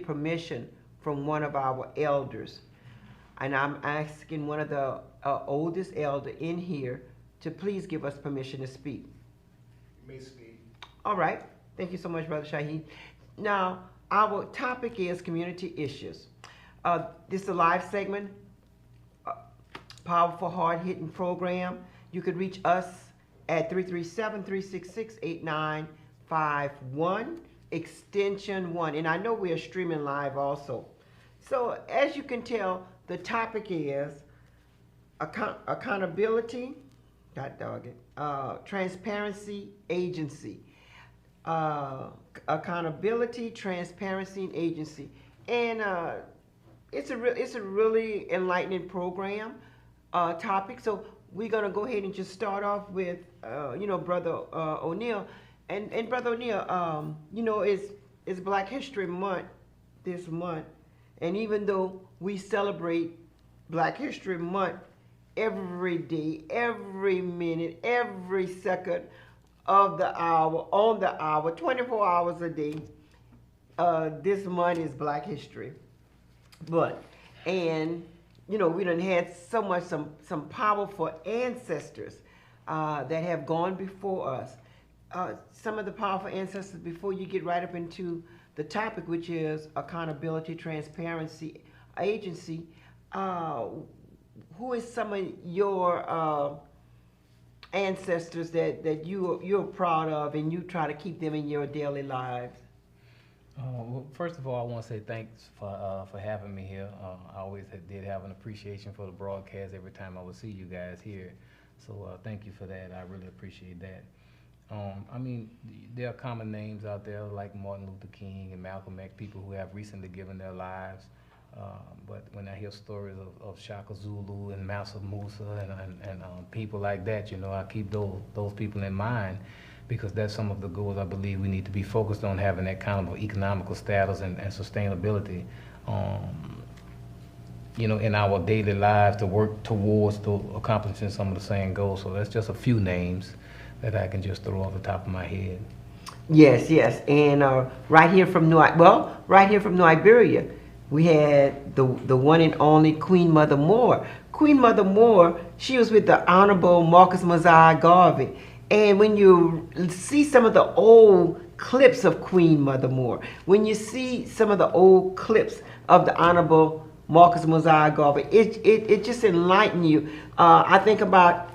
get permission from one of our elders. And I'm asking one of the oldest elder in here to please give us permission to speak. You may speak. All right. Thank you so much, Brother Shaheed. Now, our topic is community issues. This is a live segment, powerful, hard-hitting program. You could reach us at 337-366-8951, extension 1. And I know we are streaming live also. So as you can tell, the topic is accountability, God dog it, transparency agency. Accountability, transparency, and agency. And it's a really enlightening program topic. So we're gonna go ahead and just start off with Brother O'Neill, and Brother O'Neill, it's Black History Month this month, and even though we celebrate Black History Month every day, every minute, every second of the hour, on the hour, 24 hours a day, this month is Black History. We done had some powerful ancestors that have gone before us. Some of the powerful ancestors, before you get right up into the topic, which is accountability, transparency, agency, who is some of your ancestors that you're proud of and you try to keep them in your daily lives? Well, first of all, I want to say thanks for having me here. I always did have an appreciation for the broadcast every time I would see you guys here. So thank you for that. I really appreciate that. There are common names out there like Martin Luther King and Malcolm X, people who have recently given their lives. But when I hear stories of Shaka Zulu and Mansa Musa and people like that, I keep those people in mind, because that's some of the goals I believe we need to be focused on, having that kind of economical status and sustainability, in our daily lives, to work towards accomplishing some of the same goals. So that's just a few names that I can just throw off the top of my head. Yes, and right here from New Iberia, we had the one and only Queen Mother Moore. Queen Mother Moore, she was with the Honorable Marcus Mosiah Garvey. And when you see some of the old clips of Queen Mother Moore, when you see some of the old clips of the Honorable Marcus Mosiah Garvey, it just enlightens you. I think about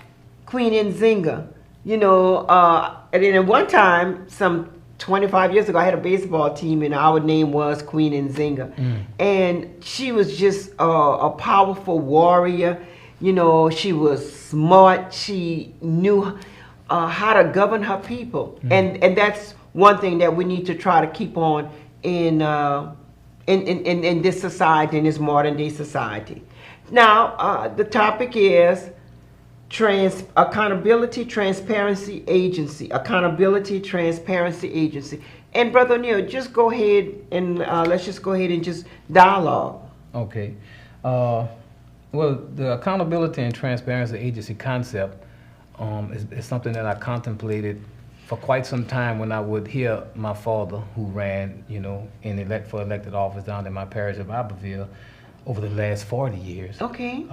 Queen Nzinga, and then at one time, some 25 years ago, I had a baseball team, and our name was Queen Nzinga. And she was just a powerful warrior. She was smart. She knew how to govern her people. And that's one thing that we need to try to keep on in this society, in this modern day society. Now, the topic is accountability, transparency, agency. Accountability, transparency, agency. And Brother O'Neill, just go ahead and let's just go ahead and just dialogue. Okay. Well, the accountability and transparency agency concept is something that I contemplated for quite some time when I would hear my father, who ran, for elected office down in my parish of Iberville over the last 40 years. Okay.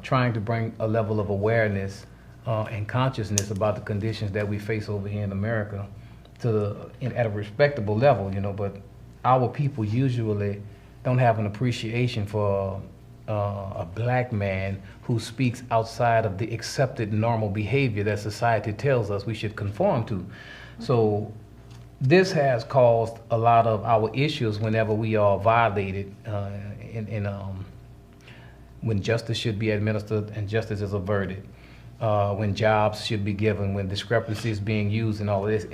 Trying to bring a level of awareness and consciousness about the conditions that we face over here in America at a respectable level, but our people usually don't have an appreciation for a black man who speaks outside of the accepted normal behavior that society tells us we should conform to. So this has caused a lot of our issues whenever we are violated when justice should be administered and justice is averted, when jobs should be given, when discrepancies being used and all of this.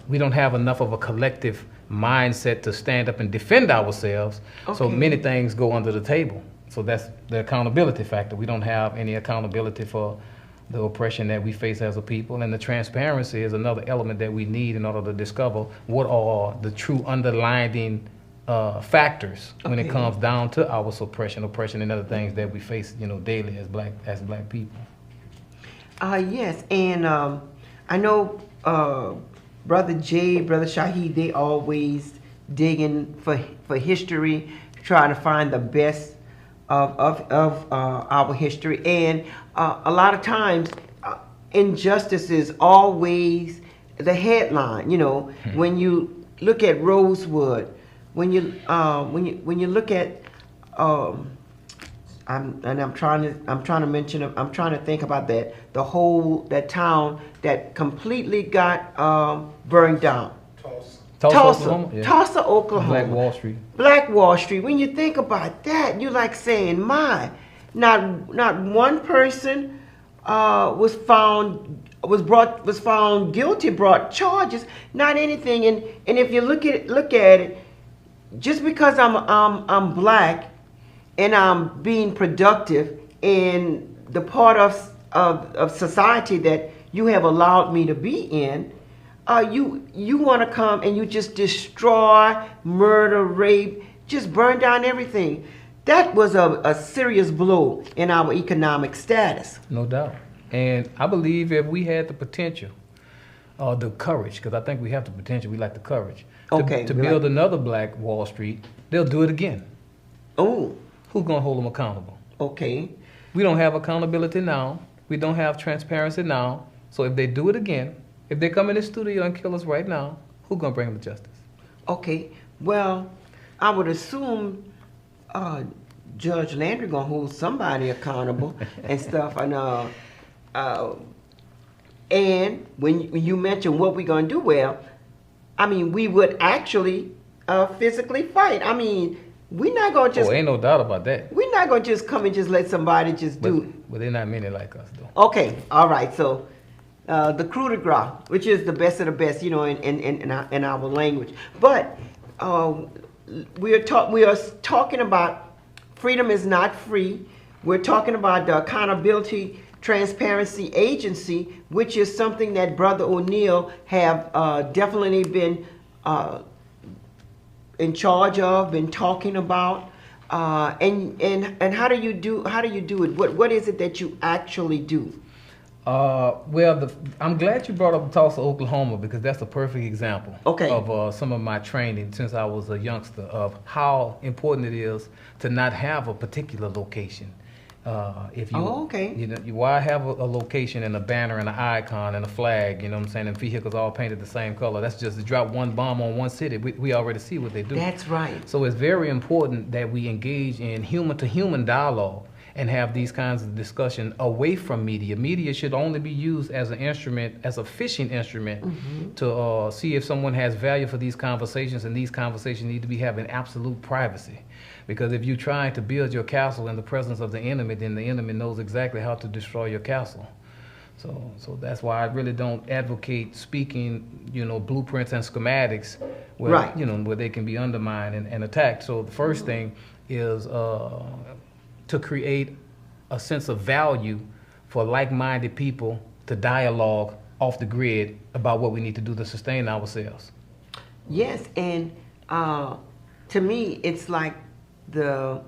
We don't have enough of a collective mindset to stand up and defend ourselves. Okay. So many things go under the table. So that's the accountability factor. We don't have any accountability for the oppression that we face as a people. And the transparency is another element that we need in order to discover what are the true underlying factors when it comes down to our suppression, oppression, and other things that we face, daily as black people. Yes, and I know Brother Jay, Brother Shaheed, they always digging for history, trying to find the best of our history. And a lot of times, injustice is always the headline. You know, when you look at Rosewood, when you look at I'm trying to mention, I'm trying to think about that town that completely got burned down. Oklahoma? Yeah. Tulsa, Oklahoma. Black Wall Street. Black Wall Street. When you think about that, you're like saying, "My, not one person was found guilty, brought charges, not anything." And if you look at it, just because I'm black and I'm being productive in the part of society that you have allowed me to be in, you want to come and you just destroy, murder, rape, just burn down everything. That was a serious blow in our economic status. No doubt. And I believe if we had the potential, the courage, because I think we have the potential, we like the courage, to build another Black Wall Street, they'll do it again. Oh. Who's going to hold them accountable? Okay. We don't have accountability now. We don't have transparency now. So if they do it again, if they come in the studio and kill us right now, who's going to bring them to justice? Okay. Well, I would assume Judge Landry going to hold somebody accountable and stuff. And when you mention what we're going to do, well, I mean, we would actually physically fight. I mean, we're not going to just... Oh, ain't no doubt about that. We're not going to just come and just let somebody just do... But they're not many like us, though. Okay, all right. So, the coup de grace, which is the best of the best, you know, in our language. But we are talking about freedom is not free. We're talking about the Accountability Transparency Agency, which is something that Brother O'Neill have definitely been in charge of, been talking about, and how do you do it? What is it that you actually do? Well, I'm glad you brought up Tulsa, Oklahoma, because that's a perfect example of some of my training since I was a youngster of how important it is to not have a particular location. If you, you know, why have a location and a banner and an icon and a flag, you know what I'm saying, and vehicles all painted the same color? That's just to drop one bomb on one city. We already see what they do. That's right. So it's very important that we engage in human-to-human dialogue and have these kinds of discussion away from media. Media should only be used as an instrument, as a fishing instrument, to see if someone has value for these conversations, and these conversations need to be having absolute privacy. Because if you're trying to build your castle in the presence of the enemy, then the enemy knows exactly how to destroy your castle. So that's why I really don't advocate speaking, you know, blueprints and schematics where, you know, where they can be undermined and attacked. So the first thing is to create a sense of value for like-minded people to dialogue off the grid about what we need to do to sustain ourselves. Yes, and to me, it's like there's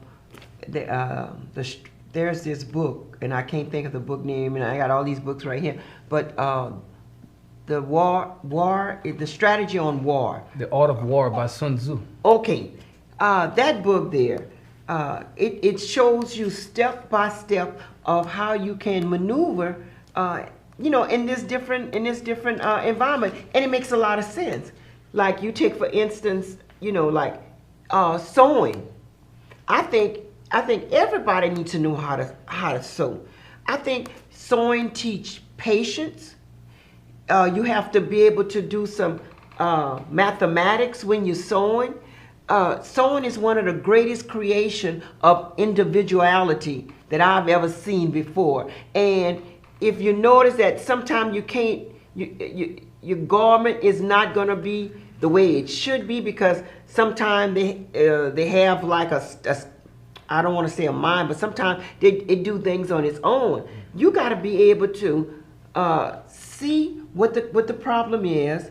this book, and I can't think of the book name, and I got all these books right here, but the strategy on war. The Art of War by Sun Tzu. Okay, that book there, it shows you step by step of how you can maneuver, you know, in this different environment, and it makes a lot of sense. Like you take, for instance, you know, like sewing. I think everybody needs to know how to sew. I think sewing teach patience. You have to be able to do some mathematics when you're sewing. Sewing is one of the greatest creation of individuality that I've ever seen before. And if you notice that sometimes you can't, your garment is not going to be the way it should be, because sometimes they have like I don't want to say a mind, but sometimes it do things on its own. You got to be able to see what the problem is,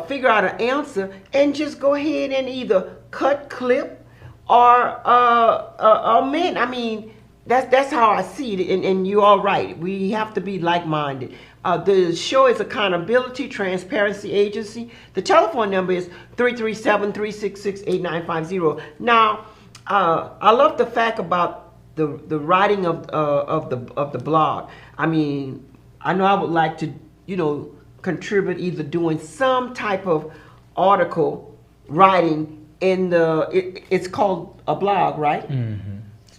figure out an answer, and just go ahead and either cut, clip, or mend. I mean, that's how I see it, and you're all right. We have to be like-minded. The show is Accountability Transparency Agency. The telephone number is 337-366-8950. Now, I love the fact about the writing of the blog. I mean, I know I would like to, contribute either doing some type of article writing in it's called a blog, right? Mm-hmm.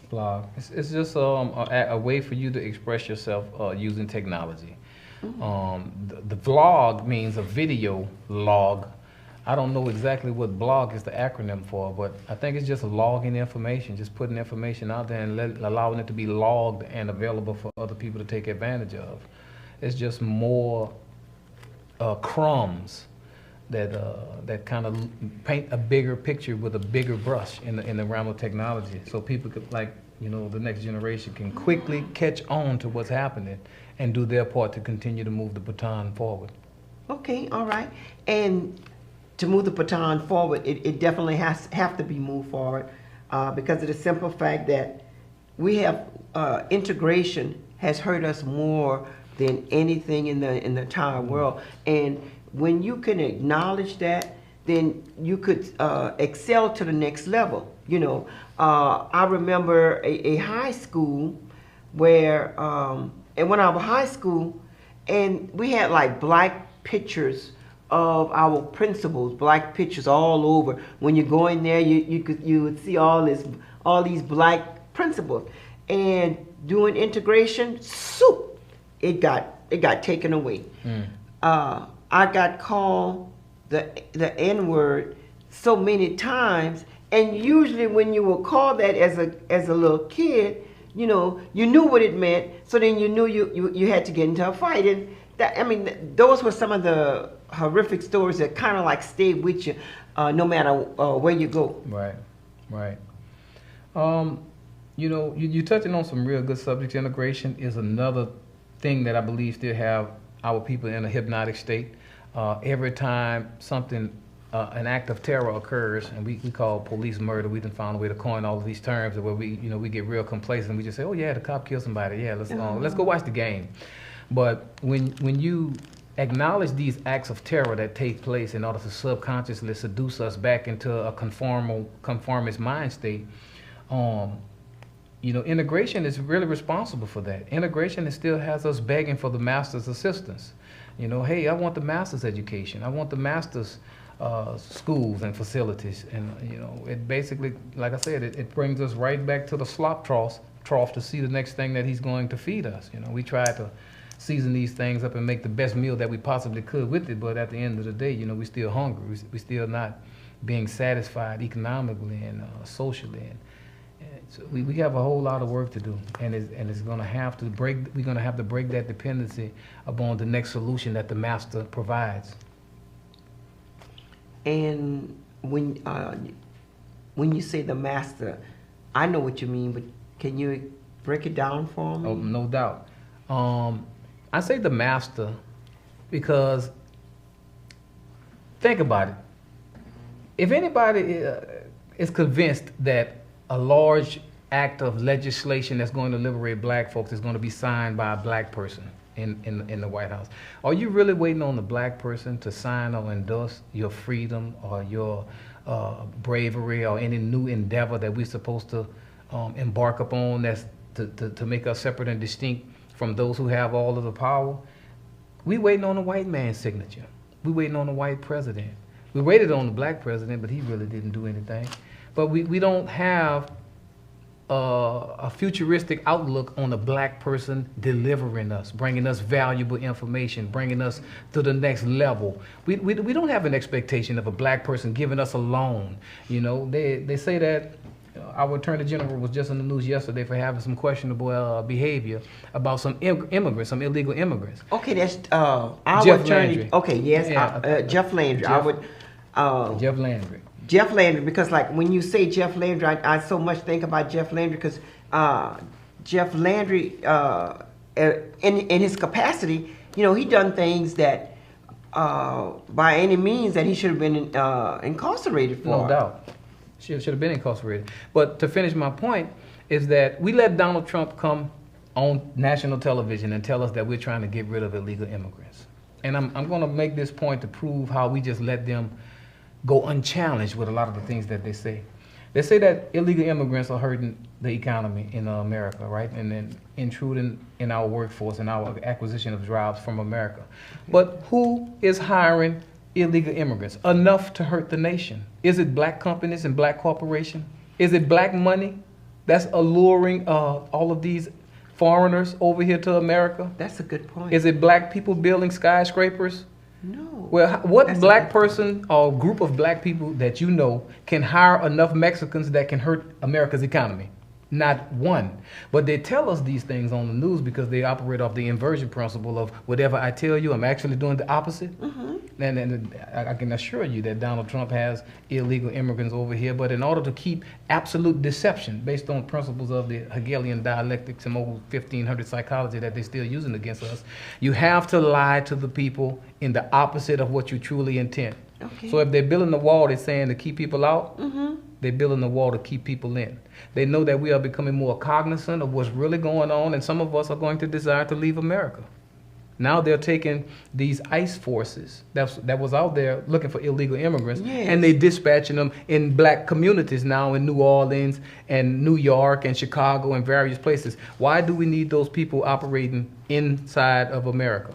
Blog. It's just a way for you to express yourself using technology. The vlog means a video log. I don't know exactly what blog is the acronym for, but I think it's just logging information, just putting information out there and allowing it to be logged and available for other people to take advantage of. It's just more crumbs that kind of paint a bigger picture with a bigger brush in the realm of technology, so people could, the next generation can quickly catch on to what's happening and do their part to continue to move the baton forward. Okay, all right. And to move the baton forward, it definitely have to be moved forward because of the simple fact that we have integration has hurt us more than anything in the entire world. And when you can acknowledge that, then you could excel to the next level. I remember a high school where, and when I was high school, and we had like black pictures of our principals, black pictures all over. When you go in there, you would see all these black principals, and doing integration, it got taken away. I got called the N-word so many times, and usually when you were called that as a little kid, you knew what it meant. So then you knew you had to get into a fight, and those were some of the horrific stories that kind of like stayed with you, no matter where you go. Right. You're touching on some real good subjects. Integration is another thing that I believe still have our people in a hypnotic state. Every time something, an act of terror occurs, and we call police murder, we done found a way to coin all of these terms where we get real complacent. We just say, oh yeah, the cop killed somebody. Yeah, let's go watch the game. But when you acknowledge these acts of terror that take place in order to subconsciously seduce us back into a conformist mind state, integration is really responsible for that. Integration still has us begging for the master's assistance. Hey, I want the master's education. I want the master's schools and facilities. And, it basically, like I said, it brings us right back to the slop trough to see the next thing that he's going to feed us. We try to season these things up and make the best meal that we possibly could with it, but at the end of the day, we're still hungry. We're still not being satisfied economically and socially. And so we have a whole lot of work to do, and it's going to have to break. We're going to have to break that dependency upon the next solution that the master provides. And when you say the master, I know what you mean, but can you break it down for me? Oh, no doubt. I say the master because think about it. If anybody is convinced that a large act of legislation that's going to liberate black folks is going to be signed by a black person in the White House, are you really waiting on the black person to sign or endorse your freedom or your bravery or any new endeavor that we're supposed to embark upon that's to make us separate and distinct from those who have all of the power? We waiting on the white man's signature. We waiting on the white president. We waited on the black president, but he really didn't do anything. But we don't have a futuristic outlook on a black person delivering us, bringing us valuable information, bringing us to the next level. We don't have an expectation of a black person giving us a loan. They say that our Attorney General was just in the news yesterday for having some questionable behavior about some immigrants, some illegal immigrants. Okay, that's our Jeff attorney. Landry. Okay, yes, Yeah, Jeff Landry. Jeff Landry. Jeff Landry, because like when you say Jeff Landry, I so much think about Jeff Landry because Jeff Landry, in his capacity, he done things that by any means that he should have been incarcerated for. No doubt. Should have been incarcerated. But to finish my point is that we let Donald Trump come on national television and tell us that we're trying to get rid of illegal immigrants. And I'm going to make this point to prove how we just let them go unchallenged with a lot of the things that they say. They say that illegal immigrants are hurting the economy in America, right? And then intruding in our workforce and our acquisition of jobs from America. But who is hiring illegal immigrants? Enough to hurt the nation. Is it black companies and black corporations? Is it black money that's alluring all of these foreigners over here to America? That's a good point. Is it black people building skyscrapers? No. Well, what That's black person or group of black people that you know can hire enough Mexicans that can hurt America's economy? Not one. But they tell us these things on the news because they operate off the inversion principle of whatever I tell you, I'm actually doing the opposite. Mm-hmm. And I can assure you that Donald Trump has illegal immigrants over here, but in order to keep absolute deception based on principles of the Hegelian dialectics and old 1500 psychology that they're still using against us, you have to lie to the people in the opposite of what you truly intend. Okay. So if they're building the wall, they're saying to keep people out, Mm-hmm. they're building the wall to keep people in. They know that we are becoming more cognizant of what's really going on, and some of us are going to desire to leave America. Now they're taking these ICE forces that was out there looking for illegal immigrants, Yes. and they dispatching them in black communities now in New Orleans and New York and Chicago and various places. Why do we need those people operating inside of America?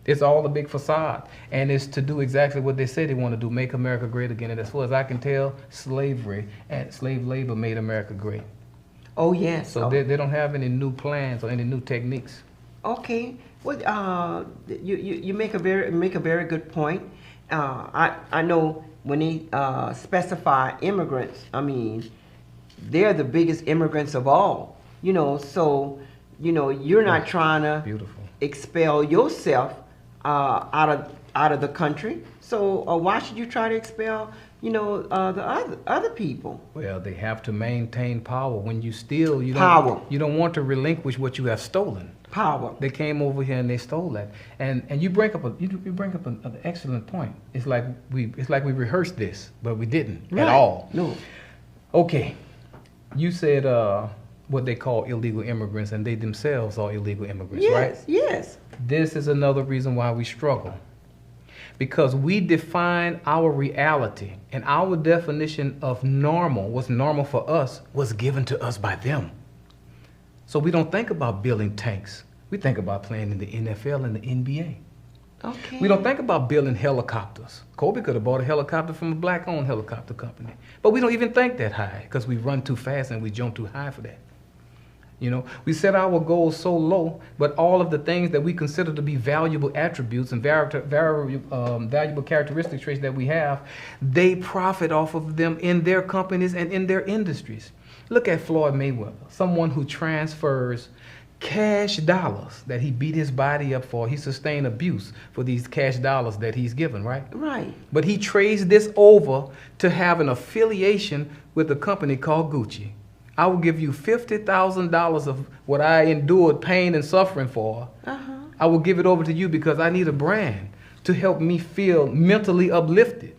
It's all a big facade, and it's to do exactly what they say they want to do, make America great again. And as far as I can tell, slavery and slave labor made America great. Oh, yes. So they don't have any new plans or any new techniques. Okay. Well, you make a very good point. I know when they specify immigrants, I mean, they're the biggest immigrants of all. So you're not trying to Beautiful. expel yourself out of the country. So why should you try to expel the other people? Well, they have to maintain power. When you steal, you Power. don't want to relinquish what you have stolen. Power. They came over here and they stole that. And you bring up an excellent point. It's like we rehearsed this, but we didn't Right. at all. No. Okay, you said what they call illegal immigrants, and they themselves are illegal immigrants, right? Yes. Yes. This is another reason why we struggle. Because we define our reality, and our definition of normal, what's normal for us, was given to us by them. So we don't think about building tanks. We think about playing in the NFL and the NBA. Okay. We don't think about building helicopters. Kobe could have bought a helicopter from a black-owned helicopter company. But we don't even think that high because we run too fast and we jump too high for that. We set our goals so low, but all of the things that we consider to be valuable attributes and valuable characteristic traits that we have, they profit off of them in their companies and in their industries. Look at Floyd Mayweather, someone who transfers cash dollars that he beat his body up for. He sustained abuse for these cash dollars that he's given, right? Right. But he trades this over to have an affiliation with a company called Gucci. I will give you $50,000 of what I endured pain and suffering for. Uh-huh. I will give it over to you because I need a brand to help me feel mentally uplifted.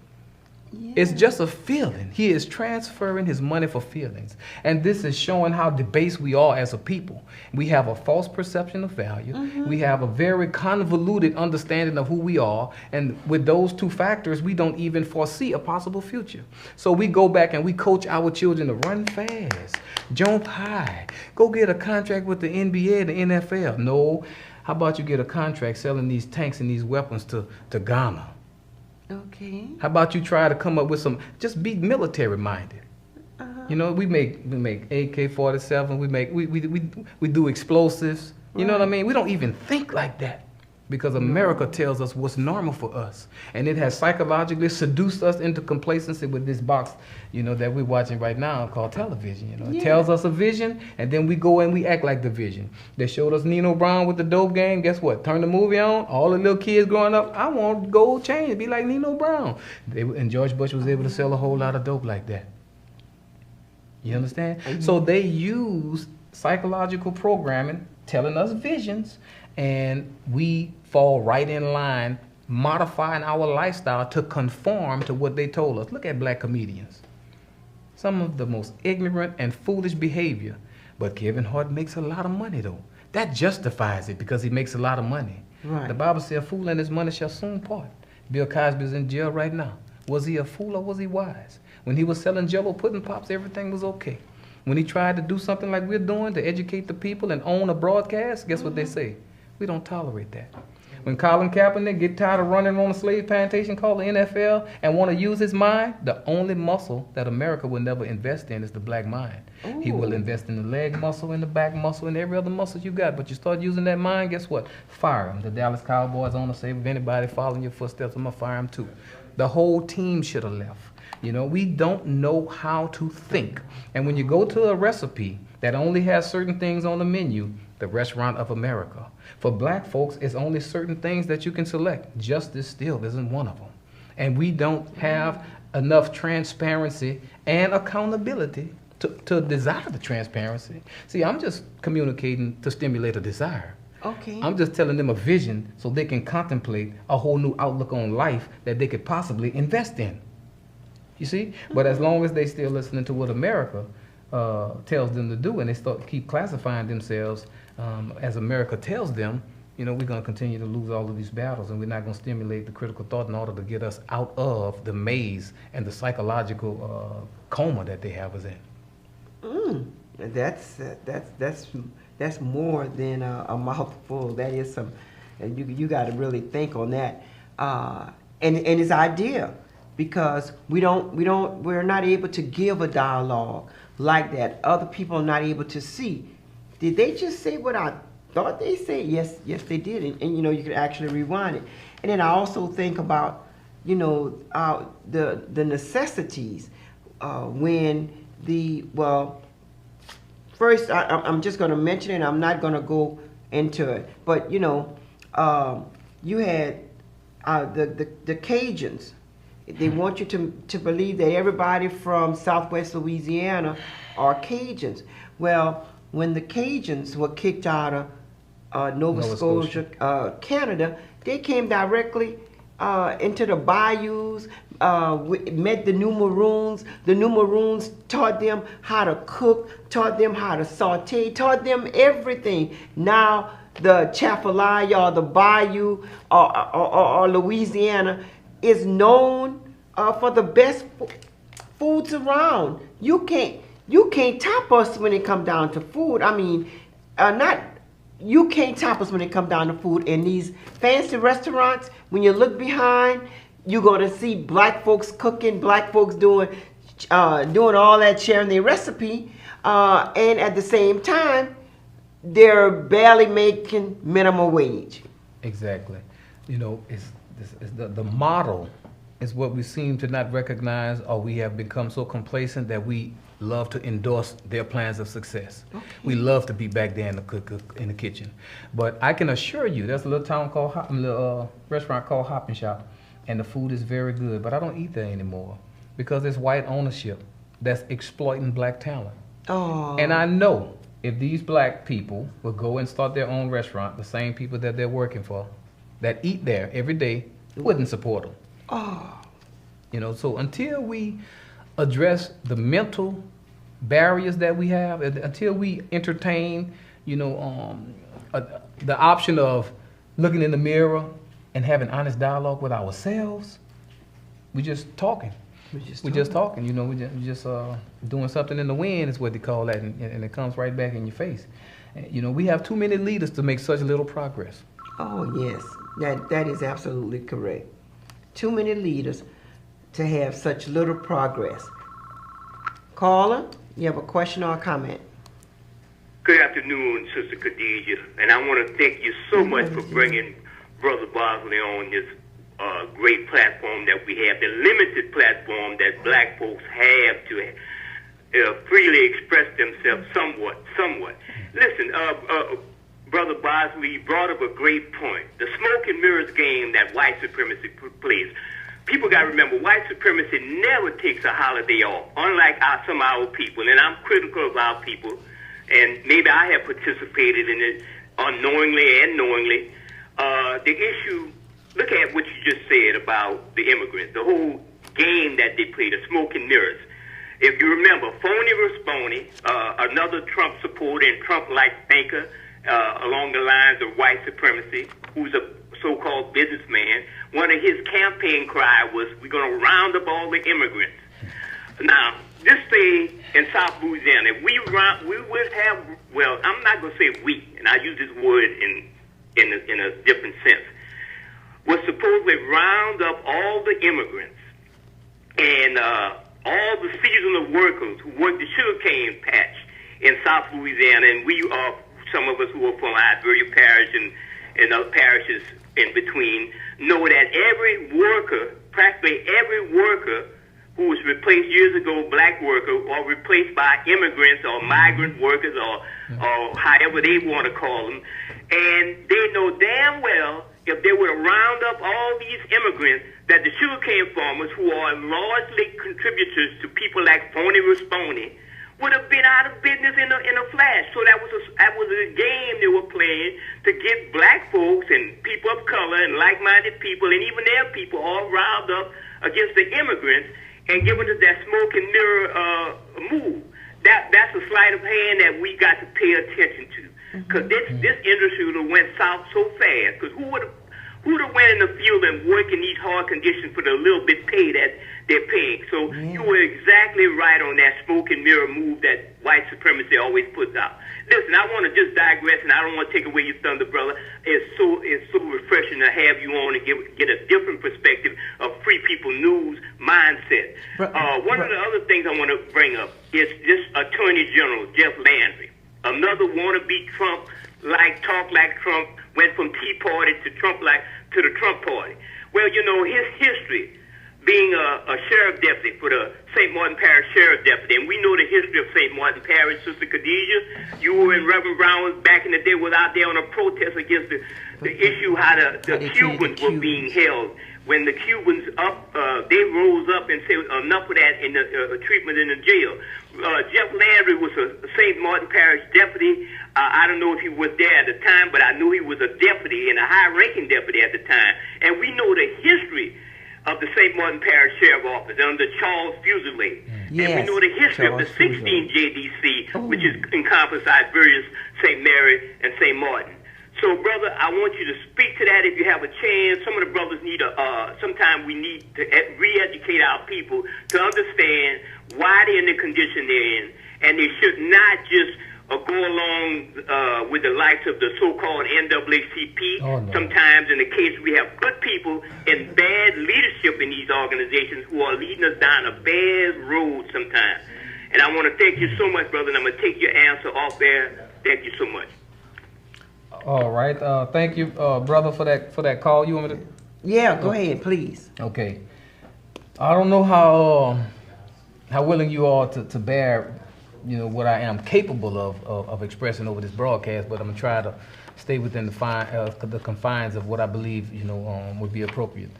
Yeah. It's just a feeling. He is transferring his money for feelings. And this is showing how debased we are as a people. We have a false perception of value. Mm-hmm. We have a very convoluted understanding of who we are. And with those two factors, we don't even foresee a possible future. So we go back and we coach our children to run fast, jump high, go get a contract with the NBA and the NFL. No. How about you get a contract selling these tanks and these weapons to Ghana? Okay. How about you try to come up with just be military minded. Uh-huh. We make AK-47, we do explosives. You know what I mean? We don't even think like that because America tells us what's normal for us. And it has psychologically seduced us into complacency with this box, that we're watching right now called television. It Yeah. tells us a vision and then we go and we act like the vision. They showed us Nino Brown with the dope game. Guess what? Turn the movie on. All the little kids growing up, I want gold chains, be like Nino Brown. And George Bush was able to sell a whole lot of dope like that. You understand? Mm-hmm. So they use psychological programming, telling us visions, and we fall right in line, modifying our lifestyle to conform to what they told us. Look at black comedians. Some of the most ignorant and foolish behavior. But Kevin Hart makes a lot of money, though. That justifies it because he makes a lot of money. Right. The Bible says, a fool and his money shall soon part. Bill Cosby's in jail right now. Was he a fool or was he wise? When he was selling Jell-O pudding pops, everything was okay. When he tried to do something like we're doing to educate the people and own a broadcast, guess what they say? We don't tolerate that. When Colin Kaepernick get tired of running on a slave plantation called the NFL and want to use his mind, the only muscle that America will never invest in is the black mind. Ooh. He will invest in the leg muscle, in the back muscle, and every other muscle you got. But you start using that mind, guess what? Fire him. The Dallas Cowboys owner say, if anybody following your footsteps, I'm going to fire him too. The whole team should have left. You know, we don't know how to think. And when you go to a recipe that only has certain things on the menu, the restaurant of America. For black folks, it's only certain things that you can select. Justice still isn't one of them. And we don't have enough transparency and accountability to desire the transparency. See, I'm just communicating to stimulate a desire. Okay. I'm just telling them a vision so they can contemplate a whole new outlook on life that they could possibly invest in. You see? But as long as they still listening to what America tells them to do and they keep classifying themselves as America tells them, you know, we're going to continue to lose all of these battles and we're not going to stimulate the critical thought in order to get us out of the maze and the psychological coma that they have us in. That's more than a mouthful. That is some, and you got to really think on that. And it's ideal because we're not able to give a dialogue like that. Other people are not able to see. Did they just say what I thought they said? Yes, they did. And you know, you can actually rewind it. And then I also think about, you know, the necessities when first I'm just going to mention it. I'm not going to go into it. But you know, you had the Cajuns. They want you to believe that everybody from Southwest Louisiana are Cajuns. Well, when the Cajuns were kicked out of Nova Scotia, Canada, they came directly into the bayous, met the New Maroons. The New Maroons taught them how to cook, taught them how to saute, taught them everything. Now the Chafalaya or the bayou or Louisiana is known for the best foods around. You can't top us when it comes down to food. I mean, you can't top us when it comes down to food. In these fancy restaurants, when you look behind, you're gonna see black folks cooking, black folks doing all that, sharing their recipe, and at the same time, they're barely making minimum wage. Exactly. You know, the model is what we seem to not recognize, or we have become so complacent that we love to endorse their plans of success. Okay. We love to be back there in the kitchen. But I can assure you, there's a little restaurant called Hop and Shop, and the food is very good. But I don't eat there anymore because it's white ownership that's exploiting black talent. Oh. And I know if these black people would go and start their own restaurant, the same people that they're working for, that eat there every day, wouldn't support them. Oh. You know, so until we address the mental barriers that we have, until we entertain, you know, the option of looking in the mirror and having honest dialogue with ourselves, we're just talking. We're just talking, you know, we're just doing something in the wind is what they call that, and it comes right back in your face. You know, we have too many leaders to make such little progress. Oh, yes. That is absolutely correct. Too many leaders to have such little progress. Caller, you have a question or a comment? Good afternoon, Sister Khadijah, and I want to thank you so much for bringing Brother Bosley on this great platform that we have, the limited platform that black folks have to freely express themselves somewhat. Listen, Brother Bosley brought up a great point. The smoke and mirrors game that white supremacy plays. People got to remember, white supremacy never takes a holiday off, unlike some of our people. And I'm critical of our people, and maybe I have participated in it unknowingly and knowingly. The issue, look at what you just said about the immigrants, the whole game that they play, the smoke and mirrors. If you remember, Phony Rasponi, another Trump supporter and Trump-like thinker along the lines of white supremacy, who's a so-called businessman, one of his campaign cry was, we're going to round up all the immigrants. Now, this thing in South Louisiana, if we would have, well, I'm not going to say we, and I use this word in a different sense, was supposedly round up all the immigrants and all the seasonal workers who worked the sugarcane patch in South Louisiana, and we are, some of us who are from Iberia Parish and other parishes in between, know that every worker, practically every worker who was replaced years ago, black worker, or replaced by immigrants or migrant workers or however they want to call them, and they know damn well if they were to round up all these immigrants, that the sugarcane farmers, who are largely contributors to people like Phony Rasponi, would have been out of business in a flash. So that was a game they were playing to get black folks and people of color and like-minded people and even their people all riled up against the immigrants and giving us that smoke and mirror move. That's a sleight of hand that we got to pay attention to, because this industry would have went south so fast. Because who would have went in the field and worked in these hard conditions for the little bit pay that they're paying? So you were exactly right on that smoke and mirror move that white supremacy always puts out. Listen, I want to just digress, and I don't want to take away your thunder, brother. It's so refreshing to have you on and get a different perspective of Free People News mindset. One of the other things I want to bring up is this Attorney General, Jeff Landry, another wannabe Trump, talk like Trump, went from Tea Party to to the Trump Party. Well, you know, his history being a sheriff deputy for the St. Martin Parish Sheriff Deputy, and we know the history of St. Martin Parish, Sister Khadijah. You were in Reverend Brown back in the day, was out there on a protest against the issue how the Cubans were being held. When the Cubans they rose up and said enough of that in the treatment in the jail. Jeff Landry was a St. Martin Parish deputy. I don't know if he was there at the time, but I knew he was a deputy and a high-ranking deputy at the time. And we know the history of the St. Martin Parish Sheriff Office under Charles Fuselier. Yes, and we know the history of the 16 JDC, which is encompassed Iberia's St. Mary and St. Martin. So, brother, I want you to speak to that if you have a chance. Some of the brothers need sometimes we need to re-educate our people to understand why they're in the condition they're in, and they should not just go along with the likes of the so-called NAACP. Oh, no. Sometimes, in the case, we have good people and bad leadership in these organizations who are leading us down a bad road sometimes. And I want to thank you so much, brother, and I'm going to take your answer off there. Thank you so much. All right. Thank you, brother, for that call. You want me to? Yeah, go ahead, please. Okay. I don't know how willing you are to bear, you know, what I am capable of expressing over this broadcast, but I'm gonna try to stay within the confines of what I believe, you know, would be appropriate.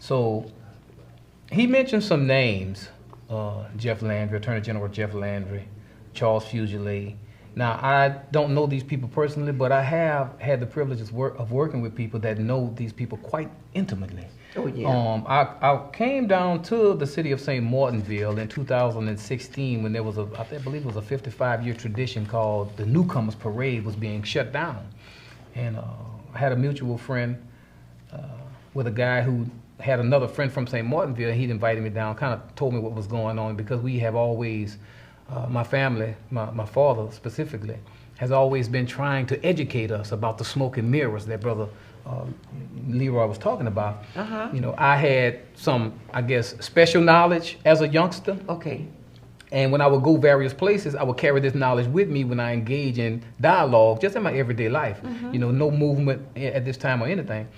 So he mentioned some names: Jeff Landry, Attorney General Jeff Landry, Charles Fuselier. Now, I don't know these people personally, but I have had the privilege of working with people that know these people quite intimately. Oh, yeah. I came down to the city of St. Martinville in 2016 when there was I believe it was a 55-year tradition called the Newcomers Parade was being shut down. And I had a mutual friend with a guy who had another friend from St. Martinville. He'd invited me down, kind of told me what was going on, because we have always, my family, my father specifically, has always been trying to educate us about the smoke and mirrors that Brother Leroy was talking about. You know, I had some, I guess, special knowledge as a youngster. Okay. And when I would go various places, I would carry this knowledge with me when I engage in dialogue, just in my everyday life. You know, no movement at this time or anything.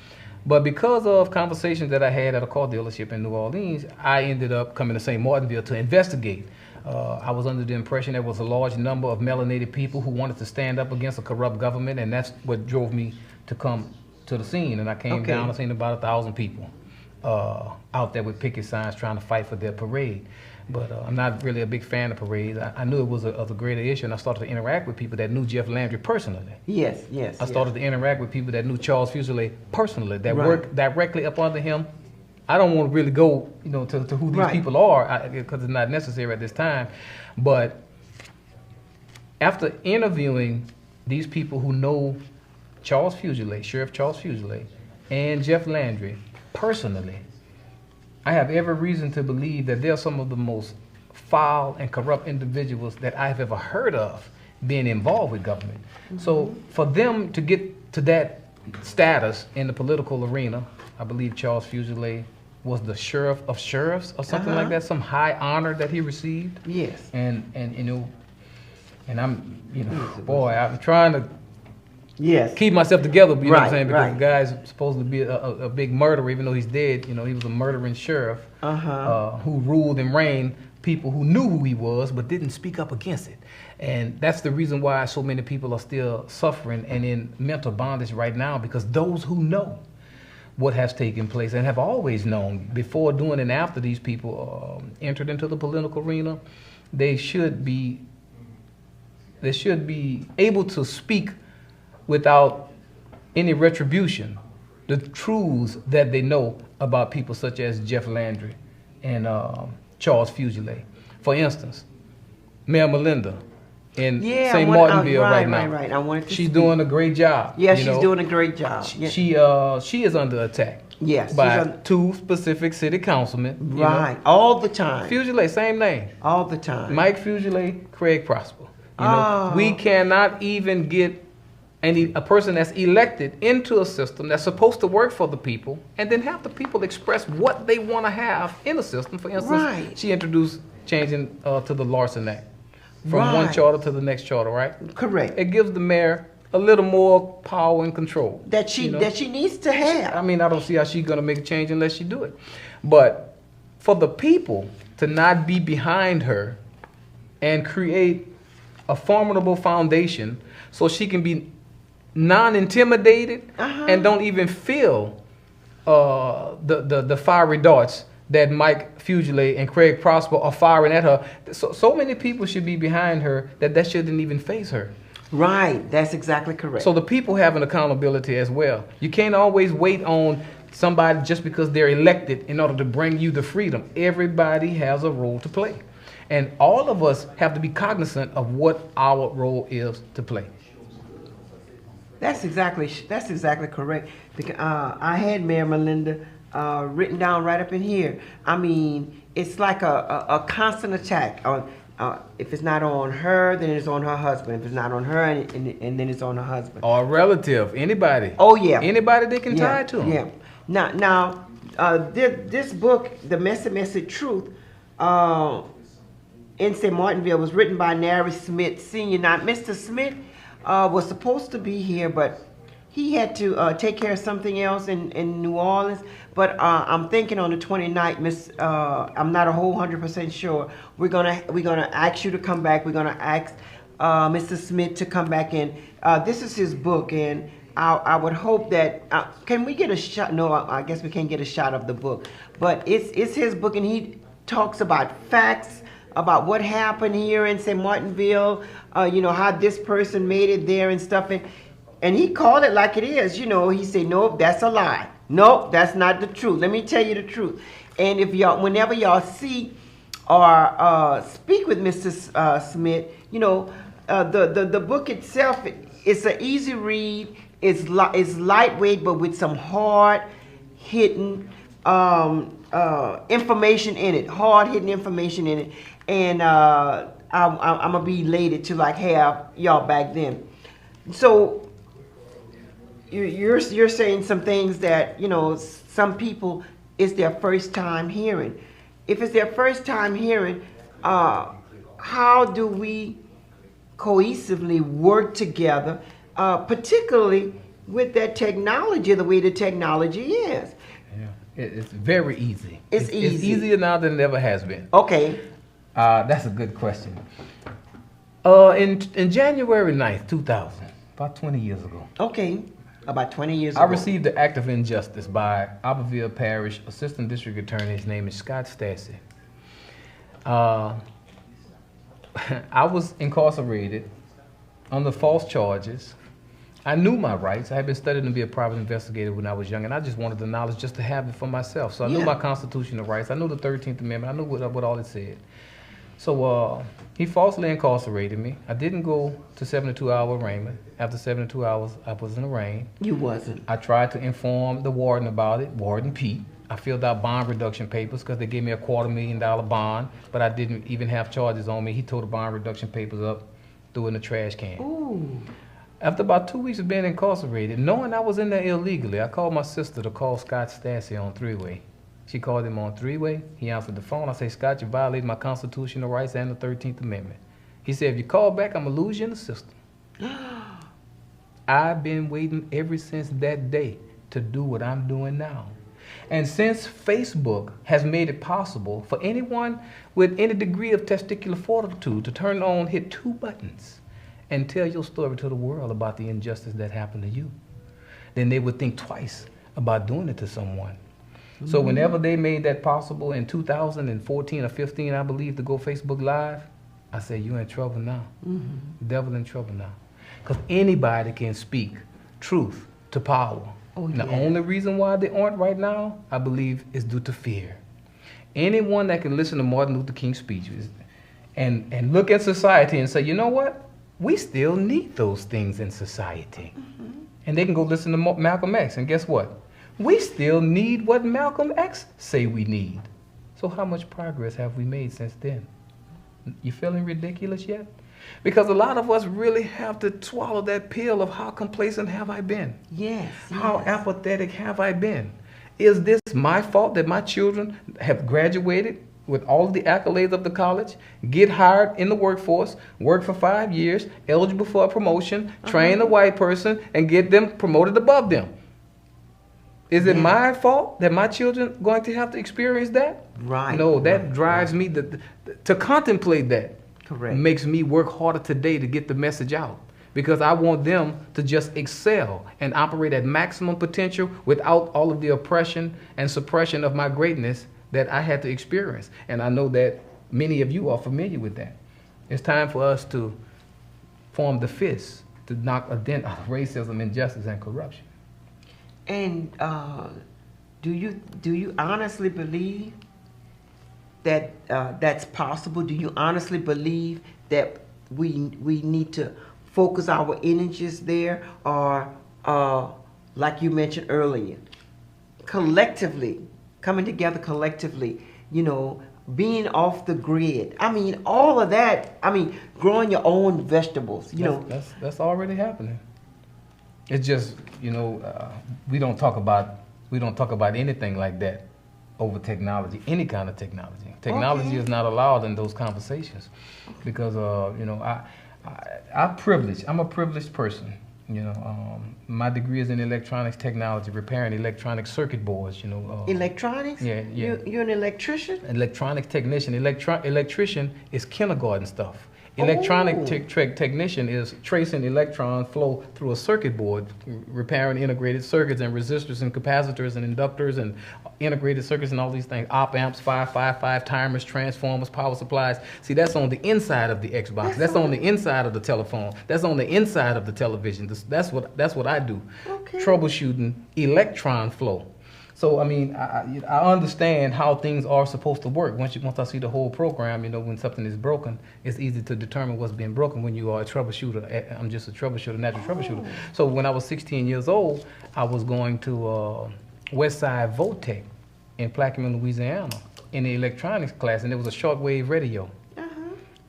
But because of conversations that I had at a car dealership in New Orleans, I ended up coming to St. Martinville to investigate. I was under the impression there was a large number of melinated people who wanted to stand up against a corrupt government, and that's what drove me to come to the scene. And I came down and seen about 1,000 people out there with picket signs trying to fight for their parade. But I'm not really a big fan of parades. I knew it was a greater issue, and I started to interact with people that knew Jeff Landry personally. Yes, yes. I started to interact with people that knew Charles Fuselier personally, that worked directly up under him I don't want to really go, to who these Right. people are because it's not necessary at this time. But after interviewing these people who know Charles Fugile, Sheriff Charles Fugile, and Jeff Landry personally, I have every reason to believe that they're some of the most foul and corrupt individuals that I've ever heard of being involved with government. So for them to get to that status in the political arena, I believe Charles Fugile was the sheriff of sheriffs or something like that, some high honor that he received. Yes. And I'm, boy, I'm trying to Yes. keep myself together, you know what I'm Right, saying? Because right. the guy's supposed to be a big murderer, even though he's dead. He was a murdering sheriff who ruled and reigned people who knew who he was but didn't speak up against it. And that's the reason why so many people are still suffering and in mental bondage right now, because those who know what has taken place and have always known before, during, and after these people entered into the political arena, they should be able to speak without any retribution the truths that they know about people such as Jeff Landry and Charles Fugile. For instance, Mayor Melinda in St. Martinville right now. Right. I wanted to She's speak. doing a great job. Yeah, she's doing a great job. She is under attack. Yes, by she's two specific city councilmen. Right. All the time. Fugile, same name. All the time. Mike Fugile, Craig Prosper. We cannot even get a person that's elected into a system that's supposed to work for the people, and then have the people express what they want to have in the system. For instance, she introduced changing to the Larson Act from one charter to the next charter, right? Correct. It gives the mayor a little more power and control that she needs to have. I mean, I don't see how she's going to make a change unless she do it. But for the people to not be behind her and create a formidable foundation so she can be non-intimidated and don't even feel the fiery darts that Mike Fugile and Craig Prosper are firing at her. So many people should be behind her that shouldn't even face her. Right, that's exactly correct. So the people have an accountability as well. You can't always wait on somebody just because they're elected in order to bring you the freedom. Everybody has a role to play. And all of us have to be cognizant of what our role is to play. That's exactly correct. Because I had Mayor Melinda written down right up in here. I mean, it's like a constant attack. If it's not on her, then it's on her husband. If it's not on her, and then it's on her husband. Or a relative, anybody. Oh yeah. Anybody they can tie to. Yeah. Now, this book, The Messy Truth, in St. Martinville, was written by Nary Smith Sr. Now, Mr. Smith was supposed to be here, but he had to take care of something else in New Orleans. But I'm thinking on the 29th, I'm not a whole 100% sure. We're gonna ask you to come back. We're gonna ask Mr. Smith to come back in. This is his book, and I would hope that can we get a shot? No, I guess we can't get a shot of the book, but it's his book, and he talks about facts about what happened here in St. Martinville. How this person made it there and stuff, and he called it like it is. He said, nope, that's a lie. Nope, that's not the truth. Let me tell you the truth. And if whenever y'all see or speak with Mr. Smith, the book itself, it's an easy read. It's lightweight, but with some hard-hitting information in it. Hard-hitting information in it. And I'm gonna be elated to have y'all back then. So you're saying some things that some people, it's their first time hearing. If it's their first time hearing, how do we cohesively work together, particularly with that technology, the way the technology is? Yeah, it's very easy. It's easy. It's easier now than it ever has been. Okay. That's a good question. In January 9th, 2000, about 20 years ago. Okay. About 20 years ago. I received the act of injustice by Abbeville Parish Assistant District Attorney. His name is Scott Stassi. I was incarcerated under false charges. I knew my rights. I had been studying to be a private investigator when I was young, and I just wanted the knowledge just to have it for myself. So I knew Yeah. my constitutional rights. I knew the 13th Amendment. I knew what all it said. So he falsely incarcerated me. I didn't go to 72-hour arraignment. After 72 hours, I wasn't arraigned. You wasn't. I tried to inform the warden about it, Warden Pete. I filled out bond reduction papers because they gave me a $250,000 bond, but I didn't even have charges on me. He tore the bond reduction papers up, threw it in the trash can. Ooh. After about 2 weeks of being incarcerated, knowing I was in there illegally, I called my sister to call Scott Stassi on three-way. She called him on three-way. He answered the phone. I say, Scott, you violated my constitutional rights and the 13th Amendment. He said, if you call back, I'm going to lose you in the system. I've been waiting ever since that day to do what I'm doing now. And since Facebook has made it possible for anyone with any degree of testicular fortitude to turn on, hit 2 buttons, and tell your story to the world about the injustice that happened to you, then they would think twice about doing it to someone. So whenever they made that possible in 2014 or 15, I believe, to go Facebook Live, I say, you're in trouble now. The devil in trouble now. Because anybody can speak truth to power. Oh, And the yeah. only reason why they aren't right now, I believe, is due to fear. Anyone that can listen to Martin Luther King's speeches and look at society and say, you know what? We still need those things in society. And they can go listen to Malcolm X, and guess what? We still need what Malcolm X say we need. So how much progress have we made since then? You feeling ridiculous yet? Because a lot of us really have to swallow that pill of how complacent have I been? Yes. How yes. apathetic have I been? Is this my fault that my children have graduated with all of the accolades of the college, get hired in the workforce, work for 5 years, eligible for a promotion, train a white person, and get them promoted above them? Is it Yeah. my fault that my children going to have to experience that? Right. No, that right, drives me to contemplate that. Correct. Makes me work harder today to get the message out. Because I want them to just excel and operate at maximum potential without all of the oppression and suppression of my greatness that I had to experience. And I know that many of you are familiar with that. It's time for us to form the fist to knock a dent out of racism, injustice, and corruption. And do you honestly believe that that's possible? Do you honestly believe that we need to focus our energies there, or like you mentioned earlier, collectively coming together collectively? You know, being off the grid. I mean, all of that. I mean, growing your own vegetables. You know, That's already happening. It's just, you know, we don't talk about anything like that over technology, any kind of technology. Technology Okay. is not allowed in those conversations because, you know, I'm a privileged person. You know, my degree is in electronics technology, repairing electronic circuit boards. You know, electronics. Yeah. You're an electrician. Electronic technician. Electrician is kindergarten stuff. Electronic technician is tracing electron flow through a circuit board, repairing integrated circuits and resistors and capacitors and inductors and integrated circuits and all these things. Op amps, 555, timers, transformers, power supplies. See, that's on the inside of the Xbox. That's on the inside of the telephone. That's on the inside of the television. That's what I do. Okay. Troubleshooting electron flow. So, I mean, I understand how things are supposed to work. Once I see the whole program, you know, when something is broken, it's easy to determine what's being broken when you are a troubleshooter. I'm just a troubleshooter, natural troubleshooter. So when I was 16 years old, I was going to Westside Votech in Plaquemine, Louisiana, in the electronics class, and there was a shortwave radio.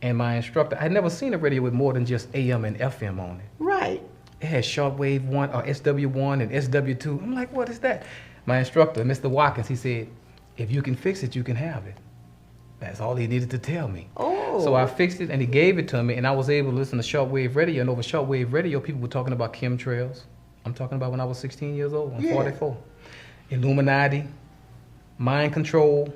And my instructor, I had never seen a radio with more than just AM and FM on it. Right. It had shortwave 1 or SW1 and SW2. I'm like, what is that? My instructor, Mr. Watkins, he said, if you can fix it, you can have it. That's all he needed to tell me. Oh. So I fixed it and he gave it to me, and I was able to listen to shortwave radio. And over shortwave radio, people were talking about chemtrails. I'm talking about when I was 16 years old. I'm 44. Illuminati, mind control,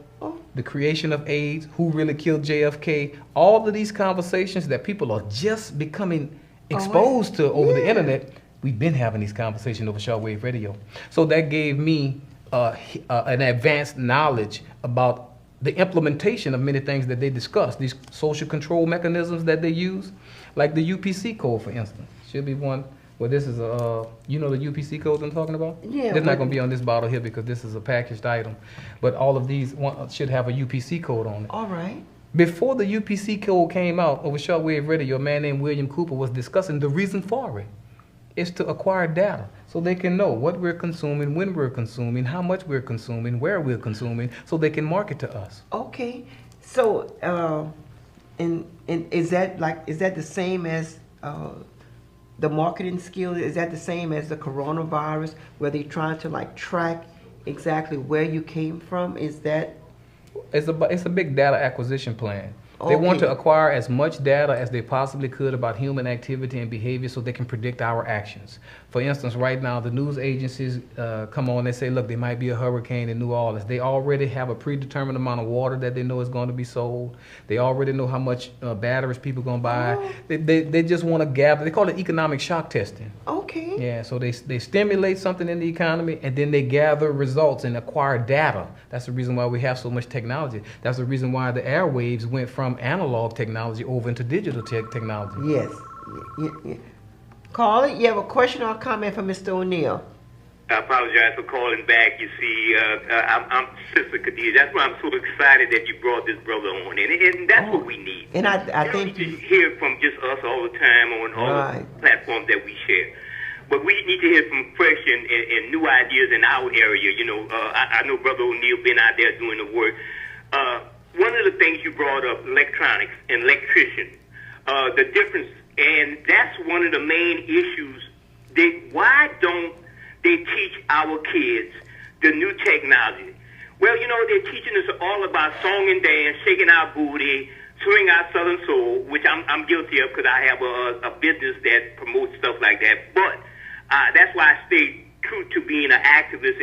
the creation of AIDS, who really killed JFK. All of these conversations that people are just becoming exposed to over the internet. We've been having these conversations over shortwave radio. So that gave me an advanced knowledge about the implementation of many things that they discuss, these social control mechanisms that they use, like the UPC code, for instance. Should be one Well, this is a, you know the UPC codes I'm talking about? Yeah, It's not but- going to be on this bottle here because this is a packaged item. But all of these should have a UPC code on it. All right. Before the UPC code came out over shortwave radio, a man named William Cooper was discussing the reason for it. It's to acquire data so they can know what we're consuming, when we're consuming, how much we're consuming, where we're consuming, so they can market to us. Okay. So, and is that the same as the marketing skill? Is that the same as the coronavirus, where they're trying to like track exactly where you came from? Is that? It's a big data acquisition plan. They want to acquire as much data as they possibly could about human activity and behavior so they can predict our actions. For instance, right now, the news agencies come on, they say, look, there might be a hurricane in New Orleans. They already have a predetermined amount of water that they know is going to be sold. They already know how much batteries people are going to buy. They just want to gather. They call it economic shock testing. Okay. Yeah, so they stimulate something in the economy, and then they gather results and acquire data. That's the reason why we have so much technology. That's the reason why the airwaves went from analog technology over into digital technology. Yes. Yeah. Caller, you have a question or a comment for Mr. O'Neill? I apologize for calling back. You see, I'm Sister Khadijah. That's why I'm so excited that you brought this brother on, and that's what we need. And I We think don't need to hear from just us all the time on all the platforms that we share. But we need to hear from fresh and new ideas in our area. You know, I know Brother O'Neill been out there doing the work. One of the things you brought up, electronics and electrician, the difference, and that's one of the main issues. Why don't they teach our kids the new technology? Well, you know, they're teaching us all about song and dance, shaking our booty, swing our southern soul, which I'm guilty of because I have a business that promotes stuff like that. But that's why I stay true to being an activist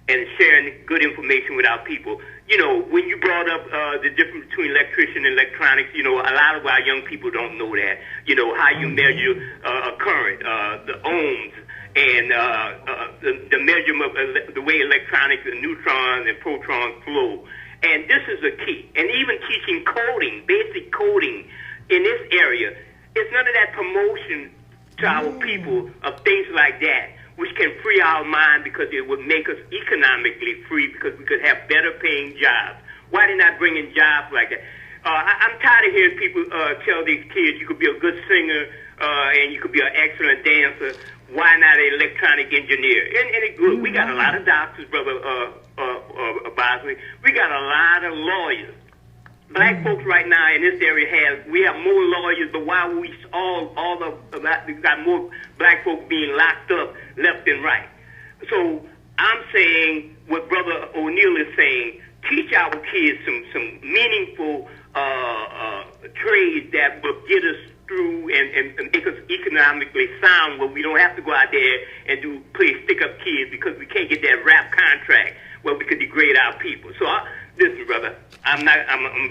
and sharing good information with our people. You know, when you brought up the difference between electrician and electronics, you know, a lot of our young people don't know that. You know, how you measure a current, the ohms, and the measurement of the way electronics and neutrons and protons flow. And this is a key. And even teaching coding, basic coding in this area, it's none of that promotion to our people of things like that, which can free our mind because it would make us economically free because we could have better paying jobs. Why they not bringing jobs like that? I'm tired of hearing people tell these kids you could be a good singer and you could be an excellent dancer. Why not an electronic engineer? And it's good. We got a lot of doctors, Brother Bosley. We got a lot of lawyers. Black folks right now in this area we have more lawyers, but why we we got more black folks being locked up left and right. So I'm saying what Brother O'Neill is saying, teach our kids some meaningful trades that will get us through and make us economically sound where we don't have to go out there and play stick-up kids because we can't get that rap contract where we could degrade our people. So listen, brother, I'm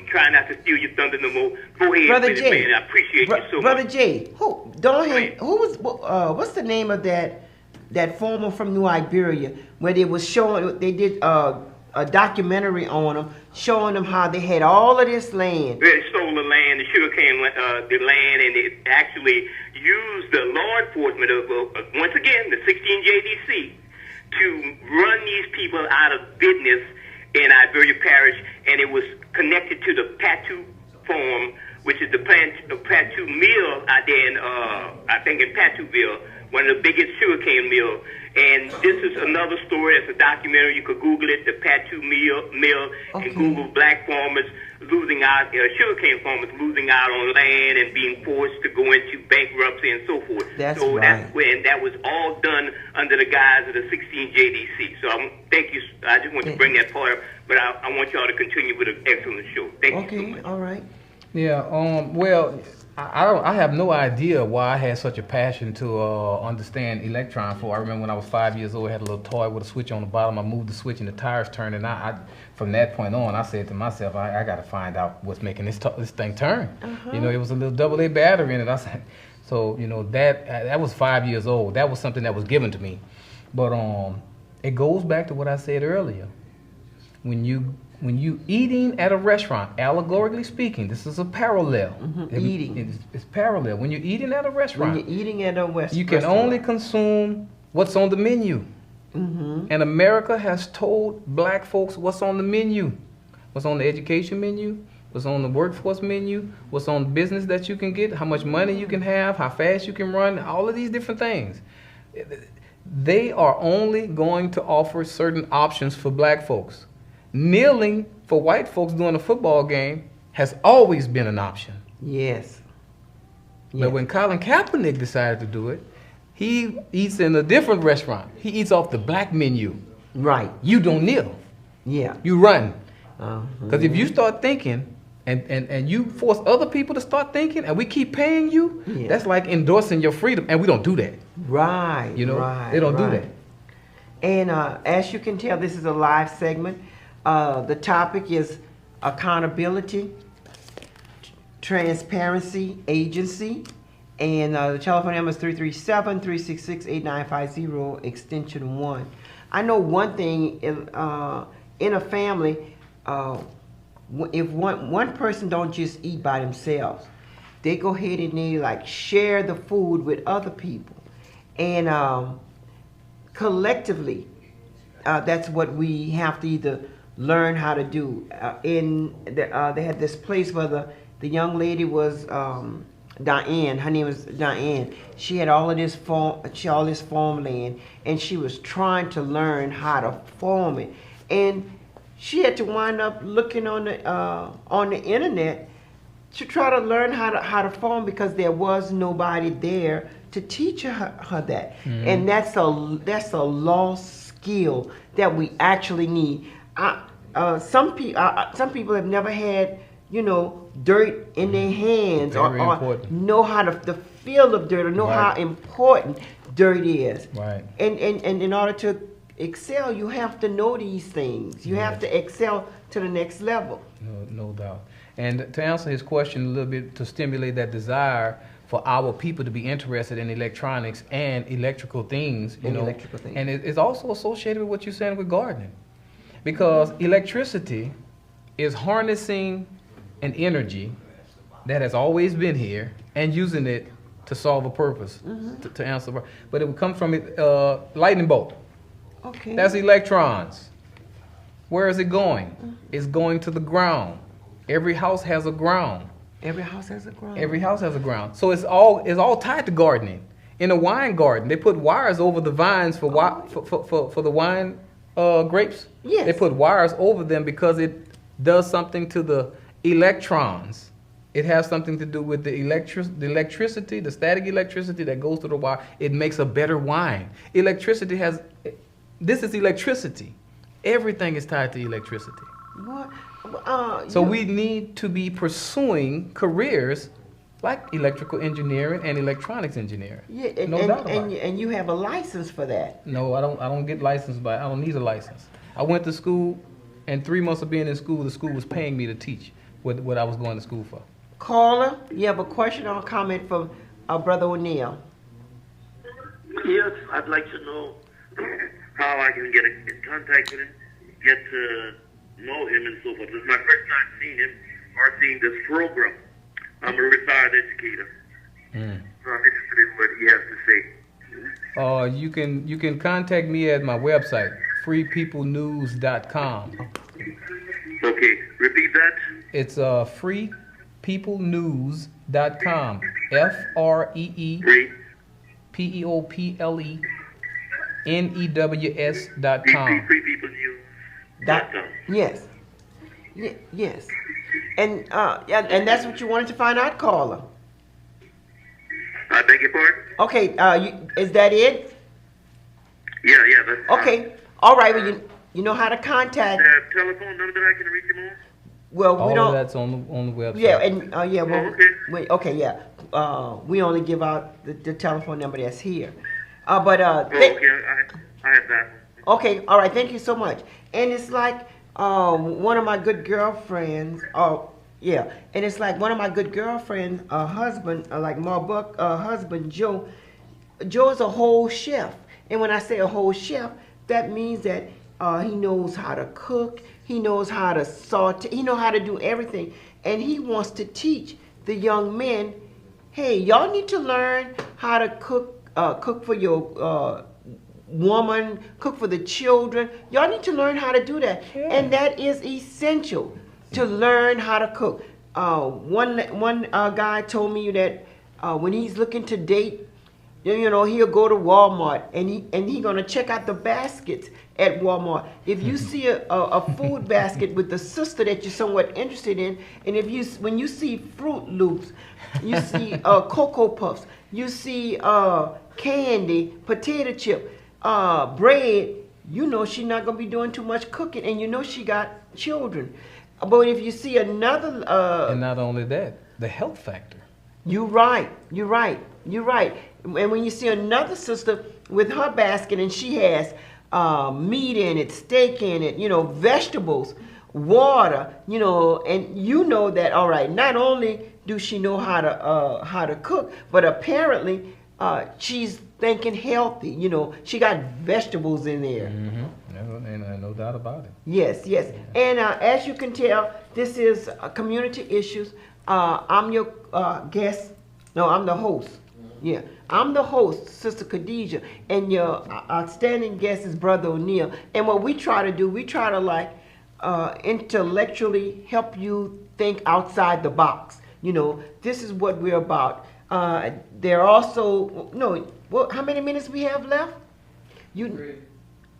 trying not to steal your thunder no more. Go ahead, Brother Jay. man. I appreciate you so much. Brother Jay, what's the name of that former from New Iberia where they did a documentary on them, showing them how they had all of this land. They stole the land, the sugarcane the land, and they actually used the law enforcement of once again the 16 JDC to run these people out of business in Iberia Parish, and it was connected to the Patu Farm, which is the Patu Mill out there in, I think in Patuville, one of the biggest sugarcane mills. And this is another story. It's a documentary. You could Google it, the Patu Mill, and Google black farmers losing out, sugarcane farmers losing out on land and being forced to go into bankruptcy and so forth. That's right. And that was all done under the guise of the 16 JDC. So thank you. I just want to bring that part up, but I want y'all to continue with an excellent show. Thank you so much. All right. Yeah, well, I have no idea why I had such a passion to understand electron for. I remember when I was 5 years old, I had a little toy with a switch on the bottom. I moved the switch and the tires turned, and I from that point on, I said to myself, I got to find out what's making this thing turn. You know, it was a little AA battery in it. I said, so you know that was 5 years old. That was something that was given to me, but it goes back to what I said earlier. When when you eating at a restaurant, allegorically speaking, this is a parallel. It's parallel. When you're eating at a restaurant, when you're eating at a you can only consume what's on the menu. And America has told black folks what's on the menu, what's on the education menu, what's on the workforce menu, what's on the business that you can get, how much money you can have, how fast you can run, all of these different things. They are only going to offer certain options for black folks. Kneeling for white folks during a football game has always been an option. Yes. But when Colin Kaepernick decided to do it, he eats in a different restaurant. He eats off the black menu. Right. You don't kneel. Yeah. You run. Because if you start thinking and you force other people to start thinking and we keep paying you, that's like endorsing your freedom. And we don't do that. Right. You know, right, they don't do that. And as you can tell, this is a live segment. The topic is accountability, transparency, agency. And the telephone number is 337-366-8950, extension 1. I know one thing, in a family, if one person don't just eat by themselves, they go ahead and they like share the food with other people. And collectively, that's what we have to either learn how to do. They had this place where the young lady was Diane. Her name was Diane. She had all this farmland, and she was trying to learn how to farm it. And she had to wind up looking on the internet to try to learn how to farm because there was nobody there to teach her that. And that's a lost skill that we actually need. Some people have never had, dirt in their hands or know how the feel of dirt or know how important dirt is. Right. And in order to excel, you have to know these things. You have to excel to the next level. No doubt. And to answer his question a little bit, to stimulate that desire for our people to be interested in electronics and electrical things, Electrical things. And it's also associated with what you're saying with gardening. Because electricity is harnessing an energy that has always been here and using it to solve a purpose, to answer. But it would come from lightning bolt. Okay. That's electrons. Where is it going? It's going to the ground. Every house has a ground. Every house has a ground. Every house has a ground. So it's all tied to gardening. In a wine garden, they put wires over the vines for the wine grapes. Yes. They put wires over them because it does something to the electrons. It has something to do with the electricity, the static electricity that goes through the wire. It makes a better wine. This is electricity. Everything is tied to electricity. What? So we need to be pursuing careers like electrical engineering and electronics engineering. Yeah, and, No doubt about it. and you have a license for that. No, I don't get licensed, but I don't need a license. I went to school, and 3 months of being in school, the school was paying me to teach what I was going to school for. Caller, you have a question or a comment from our brother O'Neill? Yes, I'd like to know how I can get in contact with him, get to know him and so forth. This is my first time seeing him or seeing this program. I'm a retired educator, so I'm interested in what he has to say. You can contact me at my website, freepeoplenews.com. Okay, repeat that. It's freepeoplenews.com. FREEPEOPLENEWS.com. FreePeopleNews.com. Yes. Yes. And that's what you wanted to find out, caller. I beg your pardon? Okay, is that it? Yeah, that's fine. Okay. All right, well, you know how to contact. The telephone number that I can reach him on? Well, we All don't. of that's on the website. Yeah, and yeah, well, okay. yeah. We only give out the telephone number that's here. Okay, I have that. Okay, all right. Thank you so much. And it's like one of my good girlfriends. Yeah, and it's like one of my good girlfriends' husband, like Marbuck, husband Joe. Joe is a whole chef, and when I say a whole chef, that means that he knows how to cook. He knows how to saute. He knows how to do everything. And he wants to teach the young men, hey, y'all need to learn how to cook for your woman, cook for the children. Y'all need to learn how to do that. Yeah. And that is essential to learn how to cook. One guy told me that when he's looking to date, you know, he'll go to Walmart and he gonna check out the baskets at Walmart. If you see a food basket with the sister that you're somewhat interested in, and when you see Fruit Loops, you see Cocoa Puffs, you see candy, potato chip, bread, you know she's not gonna be doing too much cooking, and you know she got children. But if you see another, and not only that, the health factor. You're right. And when you see another sister with her basket and she has meat in it, steak in it, you know, vegetables, water, you know, and you know that, all right, not only do she know how to cook, but apparently she's thinking healthy. You know, she got vegetables in there. Mm-hmm. No doubt about it. Yes. And as you can tell, this is community issues. I'm your guest. No, I'm the host. Yeah, I'm the host, Sister Khadijah, and your outstanding guest is Brother O'Neal. And what we try to do, we try to like intellectually help you think outside the box. You know, this is what we're about. There also, no, well, how many minutes we have left?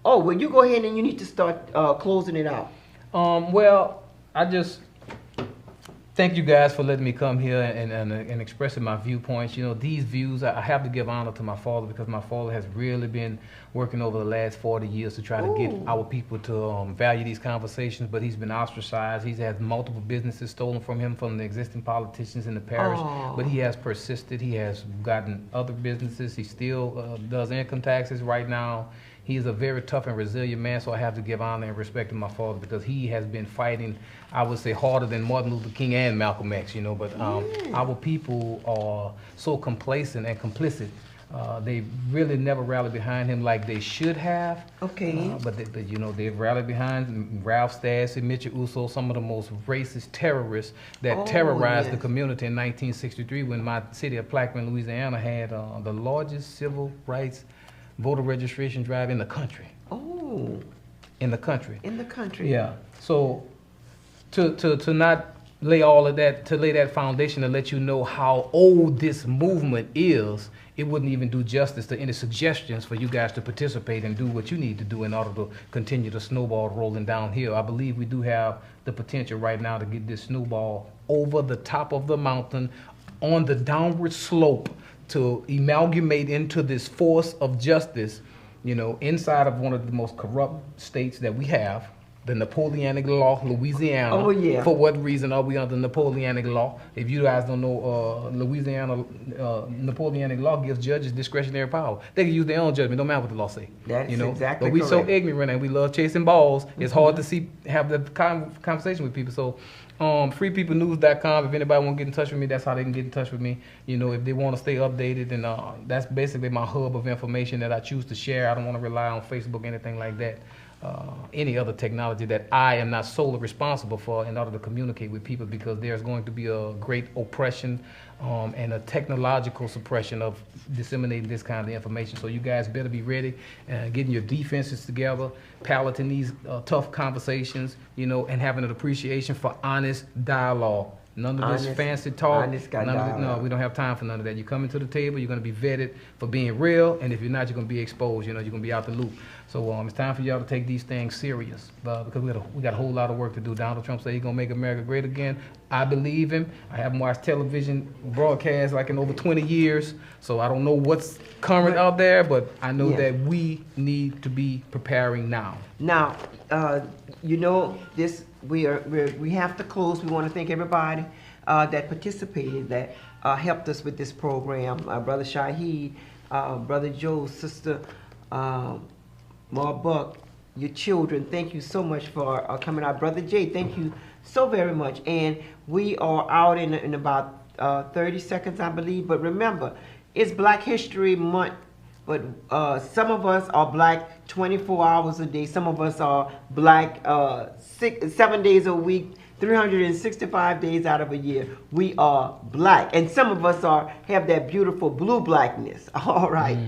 Oh, well, you go ahead and you need to start closing it out. Well, I just thank you guys for letting me come here and expressing my viewpoints. You know, these views, I have to give honor to my father, because my father has really been working over the last 40 years to try to get our people to value these conversations, but he's been ostracized. He's had multiple businesses stolen from him from the existing politicians in the parish, but he has persisted. He has gotten other businesses. He still does income taxes right now. He is a very tough and resilient man, so I have to give honor and respect to my father, because he has been fighting, I would say, harder than Martin Luther King and Malcolm X, you know, but our people are so complacent and complicit. They really never rallied behind him like they should have. Okay. But you know, they've rallied behind Ralph Stasi, Mitchell Uso, some of the most racist terrorists that terrorized the community in 1963, when my city of Plaquemine, Louisiana had the largest civil rights voter registration drive in the country. In the country. In the country. Yeah. So to not lay all of that, to lay that foundation to let you know how old this movement is, it wouldn't even do justice to any suggestions for you guys to participate and do what you need to do in order to continue the snowball rolling downhill. I believe we do have the potential right now to get this snowball over the top of the mountain on the downward slope, to amalgamate into this force of justice, you know, inside of one of the most corrupt states that we have, the Napoleonic law, Louisiana. Oh, yeah. For what reason are we under Napoleonic law? If you guys don't know, Louisiana Napoleonic law gives judges discretionary power. They can use their own judgment, no matter what the law say. That's you know? exactly But we so correct. ignorant and we love chasing balls. It's hard to have the conversation with people. So freepeoplenews.com, if anybody want to get in touch with me, that's how they can get in touch with me. You know, if they want to stay updated, and that's basically my hub of information that I choose to share. I don't want to rely on Facebook or anything like that. Any other technology that I am not solely responsible for in order to communicate with people, because there's going to be a great oppression and a technological suppression of disseminating this kind of information. So you guys better be ready, getting your defenses together, piloting these tough conversations, you know, and having an appreciation for honest dialogue. None of this fancy talk. No, we don't have time for none of that. You're coming to the table, you're going to be vetted for being real, and if you're not, you're going to be exposed. You know, you're going to be out the loop. So it's time for y'all to take these things serious, because we got a whole lot of work to do. Donald Trump said he's going to make America great again. I believe him. I haven't watched television broadcasts like in over 20 years, so I don't know what's current out there, but I know that we need to be preparing now. Now, you know, we have to close. We want to thank everybody that participated, that helped us with this program. Brother Shaheed, Brother Joe, Sister Marbuck, your children, thank you so much for coming out. Brother Jay, thank you so very much. And we are out in about 30 seconds, I believe. But remember, it's Black History Month but some of us are black 24 hours a day. Some of us are black 7 days a week, 365 days out of a year. We are black, and some of us have that beautiful blue blackness. All right.